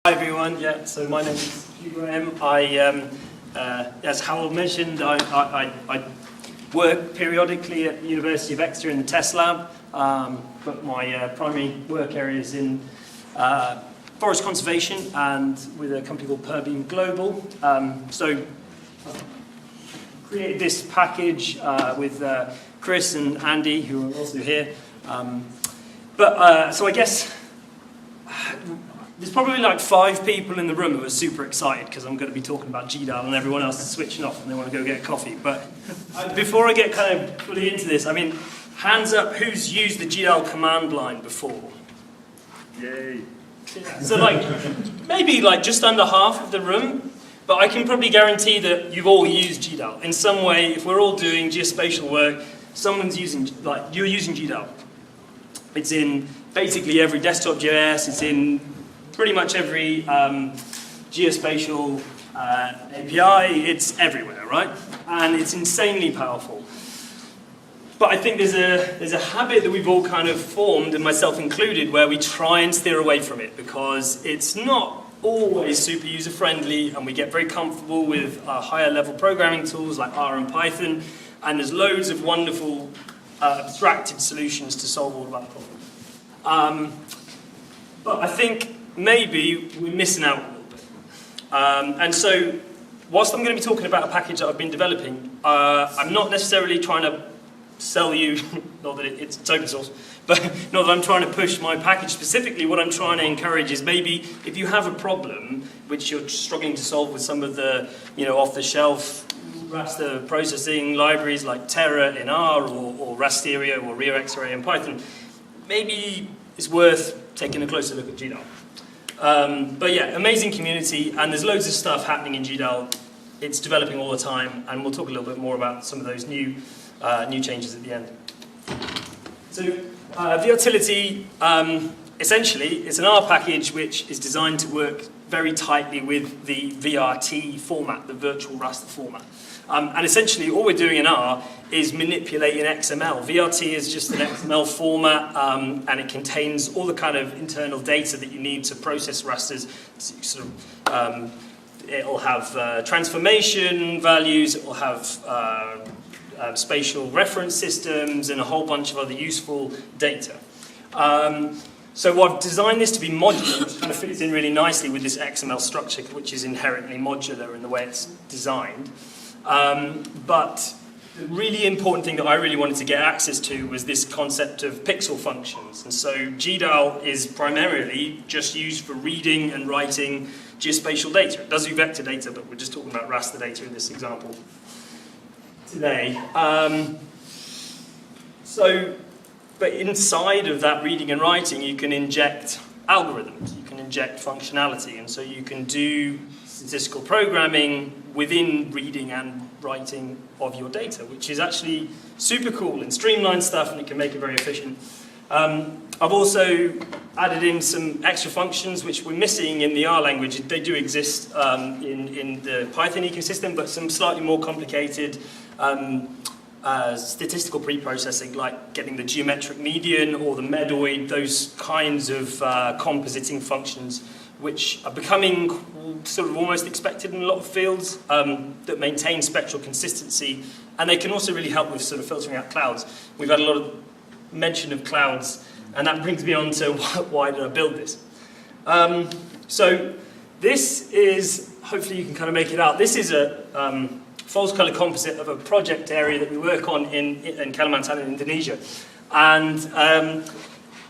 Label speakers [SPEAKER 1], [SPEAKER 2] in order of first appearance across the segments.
[SPEAKER 1] Hi everyone, so my name is Hugh. As Howell mentioned, I work periodically at the University of Exeter in the test lab, but my primary work area is in forest conservation and with a company called Perbeam Global. So I created this package with Chris and Andy, who are also here. So I guess there's probably like 5 people in the room who are super excited because I'm going to be talking about GDAL and everyone else is switching off and they want to go get a coffee. But before I get kind of fully into this, I mean, hands up, who's used the GDAL command line before? Yay. So maybe just under half of the room, but I can probably guarantee that you've all used GDAL. In some way, if we're all doing geospatial work, someone's using, you're using GDAL. It's in basically every desktop JS, it's in pretty much every geospatial API, it's everywhere, right? And it's insanely powerful. But I think there's a habit that we've all kind of formed, and myself included, where we try and steer away from it because it's not always super user-friendly, and we get very comfortable with higher level programming tools like R and Python, and there's loads of wonderful abstracted solutions to solve all of that problem. But I think maybe we're missing out a little bit. And so, whilst I'm going to be talking about a package that I've been developing, I'm not necessarily trying to sell you, not that it's open source, but not that I'm trying to push my package specifically. What I'm trying to encourage is maybe if you have a problem which you're struggling to solve with some of the off-the-shelf raster processing libraries like Terra in R or Rasterio or RioXarray in Python, maybe it's worth taking a closer look at GDAL. But yeah, amazing community, and there's loads of stuff happening in GDAL. It's developing all the time, and we'll talk a little bit more about some of those new changes at the end. So, Vrtility, essentially, it's an R package which is designed to work very tightly with the VRT format, the virtual raster format. And essentially, all we're doing in R is manipulating XML. VRT is just an XML format, and it contains all the kind of internal data that you need to process rasters. It'll have transformation values, it will have spatial reference systems, and a whole bunch of other useful data. So I've designed this to be modular, which kind of fits in really nicely with this XML structure, which is inherently modular in the way it's designed. But the really important thing that I really wanted to get access to was this concept of pixel functions. And so GDAL is primarily just used for reading and writing geospatial data. It does do vector data, but we're just talking about raster data in this example today. But inside of that reading and writing, you can inject algorithms, you can inject functionality, and so you can do statistical programming within reading and writing of your data, which is actually super cool and streamlined stuff, and it can make it very efficient. I've also added in some extra functions which we're missing in the R language. They do exist in the Python ecosystem, but some slightly more complicated statistical pre-processing, like getting the geometric median or the medoid, those kinds of compositing functions, which are becoming sort of almost expected in a lot of fields that maintain spectral consistency, and they can also really help with sort of filtering out clouds. We've had a lot of mention of clouds, and that brings me on to why did I build this? So this is, hopefully you can kind of make it out, this is a false color composite of a project area that we work on in Kalimantan in Indonesia. And I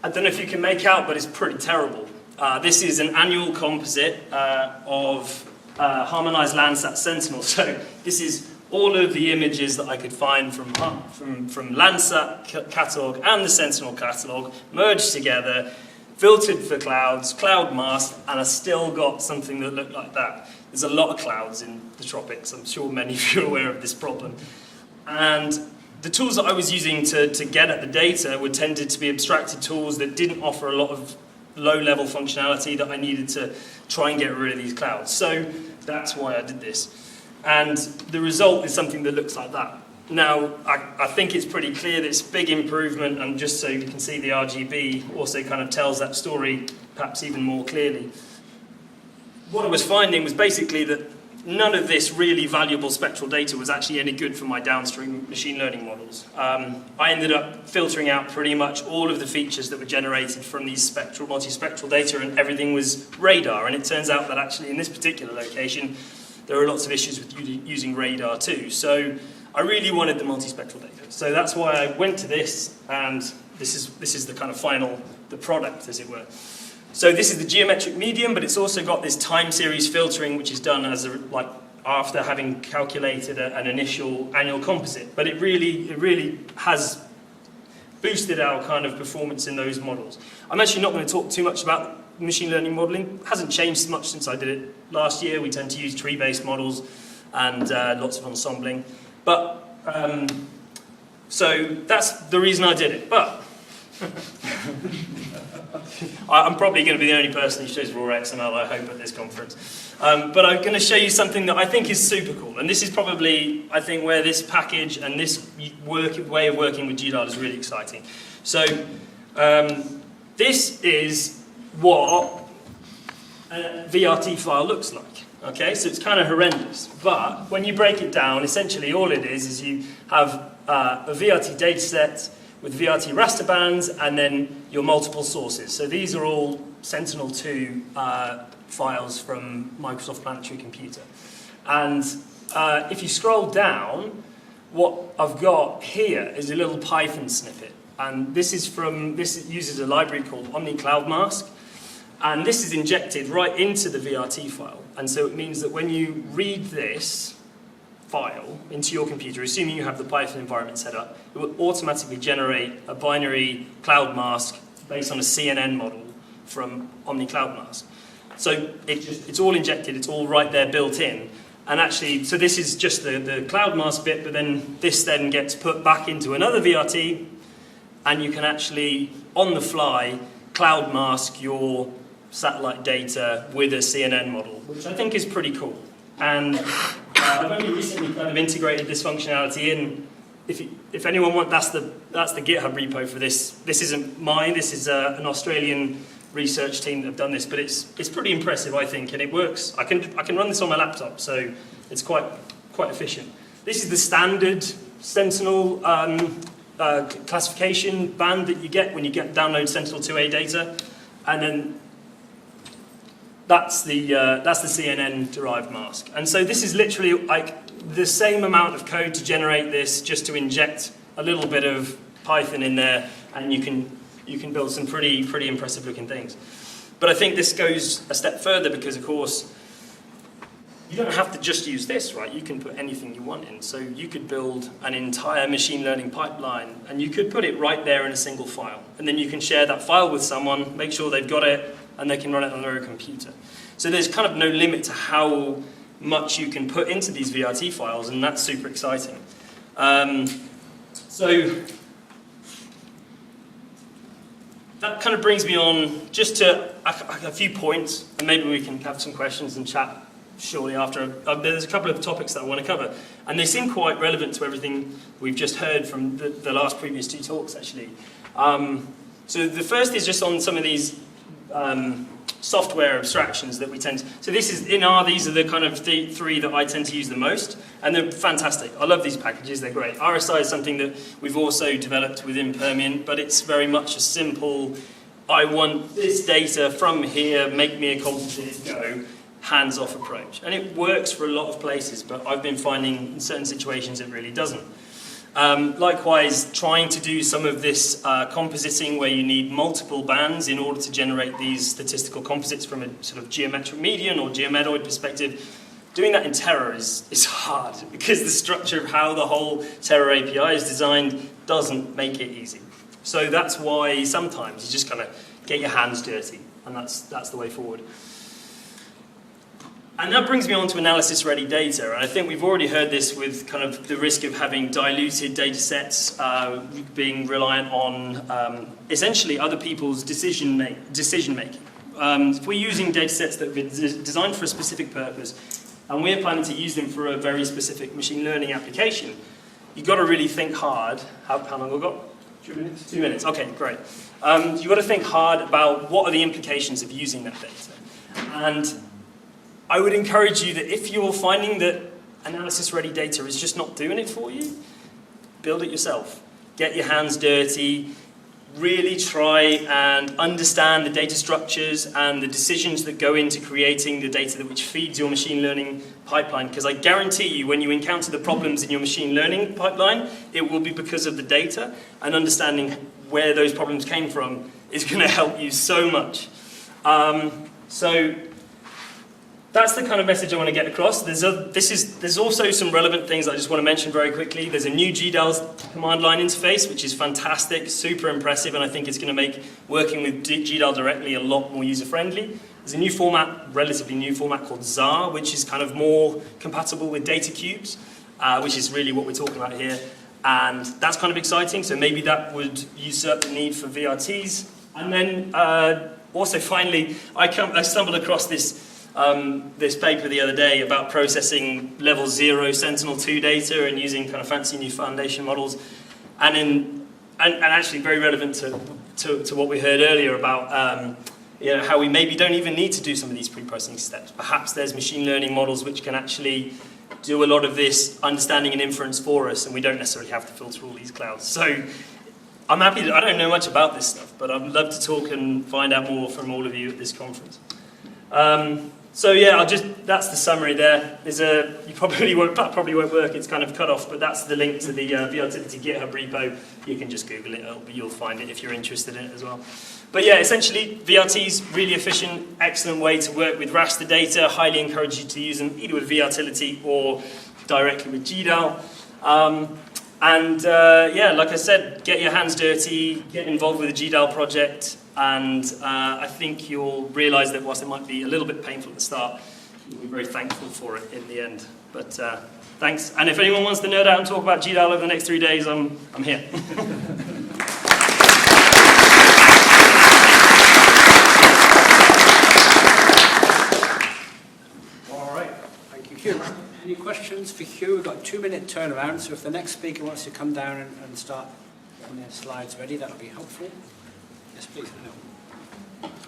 [SPEAKER 1] don't know if you can make out, but it's pretty terrible. This is an annual composite of harmonized Landsat Sentinel. So this is all of the images that I could find from Landsat catalog and the Sentinel catalog merged together, filtered for clouds, cloud masked, and I still got something that looked like that. There's a lot of clouds in the tropics. I'm sure many of you are aware of this problem. And the tools that I was using to get at the data were tended to be abstracted tools that didn't offer a lot of low-level functionality that I needed to try and get rid of these clouds. So that's why I did this. And the result is something that looks like that. Now, I think it's pretty clear that it's a big improvement, and just so you can see the RGB also kind of tells that story perhaps even more clearly. what I was finding was basically that none of this really valuable spectral data was actually any good for my downstream machine learning models. I ended up filtering out pretty much all of the features that were generated from these multispectral data, and everything was radar. And it turns out that actually in this particular location, there are lots of issues with using radar too. So I really wanted the multispectral data. So that's why I went to this, and this is the kind of final, the product, as it were. So this is the geometric medium, but it's also got this time series filtering, which is done as after having calculated an initial annual composite. But it really has boosted our kind of performance in those models. I'm actually not going to talk too much about machine learning modeling. It hasn't changed much since I did it last year. We tend to use tree-based models and lots of ensembling. But so that's the reason I did it. But I'm probably going to be the only person who shows raw XML, I hope, at this conference. But I'm going to show you something that I think is super cool. And this is probably, I think, where this package and this way of working with GDAL is really exciting. So this is what a VRT file looks like. Okay, so it's kind of horrendous. But when you break it down, essentially all it is you have a VRT dataset with VRT raster bands, and then your multiple sources. So these are all Sentinel-2 files from Microsoft Planetary Computer. And if you scroll down, what I've got here is a little Python snippet. And this uses a library called OmniCloudMask. And this is injected right into the VRT file. And so it means that when you read this file into your computer, assuming you have the Python environment set up, it will automatically generate a binary cloud mask based on a CNN model from OmniCloudMask. So it's all injected, it's all right there built in. And actually, so this is just the cloud mask bit, but then this then gets put back into another VRT, and you can actually, on the fly, cloud mask your satellite data with a CNN model, which I think is pretty cool. And I've only recently kind of integrated this functionality in. If anyone wants, that's the GitHub repo for this. This isn't mine. This is an Australian research team that have done this, but it's pretty impressive, I think, and it works. I can run this on my laptop, so it's quite efficient. This is the standard Sentinel classification band that you get when you download Sentinel-2A data, and then that's the CNN derived mask. And so this is literally like the same amount of code to generate this, just to inject a little bit of Python in there, and you can build some pretty impressive looking things. But I think this goes a step further because, of course, you don't have to just use this, right? You can put anything you want in. So you could build an entire machine learning pipeline, and you could put it right there in a single file. And then you can share that file with someone, make sure they've got it, and they can run it on their own computer. So there's kind of no limit to how much you can put into these VRT files, and that's super exciting. So that kind of brings me on just to a few points, and maybe we can have some questions and chat shortly after. There's a couple of topics that I want to cover, and they seem quite relevant to everything we've just heard from the last previous two talks, actually. So the first is just on some of these software abstractions that we tend to, so these are the kind of the three that I tend to use the most, and they're fantastic. I love these packages, they're great. RSI is something that we've also developed within Permian, but it's very much a simple, I want this data from here, make me a composite, go, hands-off approach. And it works for a lot of places, but I've been finding in certain situations it really doesn't. Likewise, trying to do some of this compositing where you need multiple bands in order to generate these statistical composites from a sort of geometric median or geomedoid perspective, doing that in Terra is hard because the structure of how the whole Terra API is designed doesn't make it easy. So that's why sometimes you just kind of get your hands dirty, and that's the way forward. And that brings me on to analysis-ready data. And I think we've already heard this with kind of the risk of having diluted data sets, being reliant on essentially other people's decision making. If we're using data sets that have been designed for a specific purpose, and we're planning to use them for a very specific machine learning application, you've got to really think hard. How long have we got? 2 minutes. 2 minutes, okay, great. You've got to think hard about what are the implications of using that data. And I would encourage you that if you're finding that analysis-ready data is just not doing it for you, build it yourself. Get your hands dirty. Really try and understand the data structures and the decisions that go into creating the data which feeds your machine learning pipeline. Because I guarantee you, when you encounter the problems in your machine learning pipeline, it will be because of the data, and understanding where those problems came from is going to help you so much. So that's the kind of message I want to get across. There's also some relevant things I just want to mention very quickly. There's a new GDAL command line interface, which is fantastic, super impressive, and I think it's going to make working with GDAL directly a lot more user-friendly. There's a new format, relatively new format called ZAR, which is kind of more compatible with data cubes, which is really what we're talking about here. And that's kind of exciting, so maybe that would usurp the need for VRTs. And then also finally, I stumbled across this paper the other day about processing level 0 Sentinel-2 data and using kind of fancy new foundation models, and actually very relevant to what we heard earlier about how we maybe don't even need to do some of these pre-processing steps. Perhaps there's machine learning models which can actually do a lot of this understanding and inference for us, and we don't necessarily have to filter all these clouds. So I'm happy that I don't know much about this stuff, but I'd love to talk and find out more from all of you at this conference. So yeah, that's the summary there. You probably won't work, it's kind of cut off, but that's the link to the Vrtility GitHub repo. You can just Google it, you'll find it if you're interested in it as well. But yeah, essentially, VRT's really efficient, excellent way to work with raster data. Highly encourage you to use them either with Vrtility or directly with GDAL. Yeah, like I said, get your hands dirty, get involved with the GDAL project, and I think you'll realise that whilst it might be a little bit painful at the start, you'll be very thankful for it in the end. But thanks. And if anyone wants to nerd out and talk about GDAL over the next 3 days, I'm here.
[SPEAKER 2] All right. Thank you, Hugh. Any questions for Hugh? We've got a 2-minute turnaround, so if the next speaker wants to come down and start getting their slides ready, that would be helpful. Yes, please.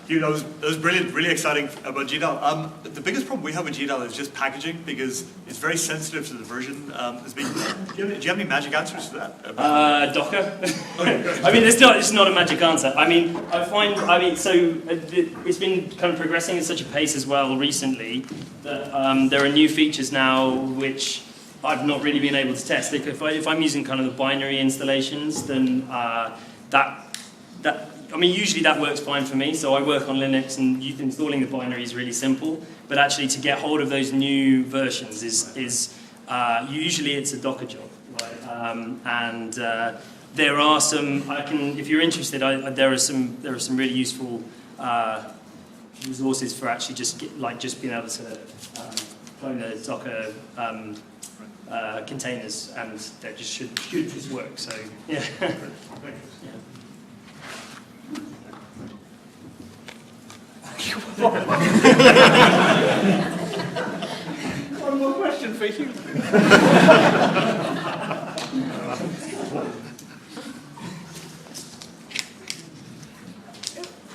[SPEAKER 3] Hugh, that was brilliant, really exciting about GDAL. The biggest problem we have with GDAL is just packaging, because it's very sensitive to the version. Do you have any magic answers to that?
[SPEAKER 1] Docker.
[SPEAKER 3] Okay, great.
[SPEAKER 1] I mean, it's not a magic answer. I mean, it's been kind of progressing at such a pace as well recently that there are new features now which I've not really been able to test. If I'm using kind of the binary installations, then usually that works fine for me. So I work on Linux, and installing the binary is really simple. But actually, to get hold of those new versions is usually it's a Docker job, right? There are some. If you're interested, there are some really useful resources for actually just being able to clone the Docker containers, and that just should just work. So yeah. Yeah.
[SPEAKER 2] One more question for you.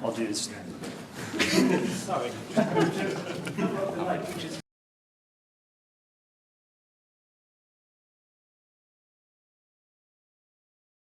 [SPEAKER 1] I'll do this.
[SPEAKER 2] Sorry.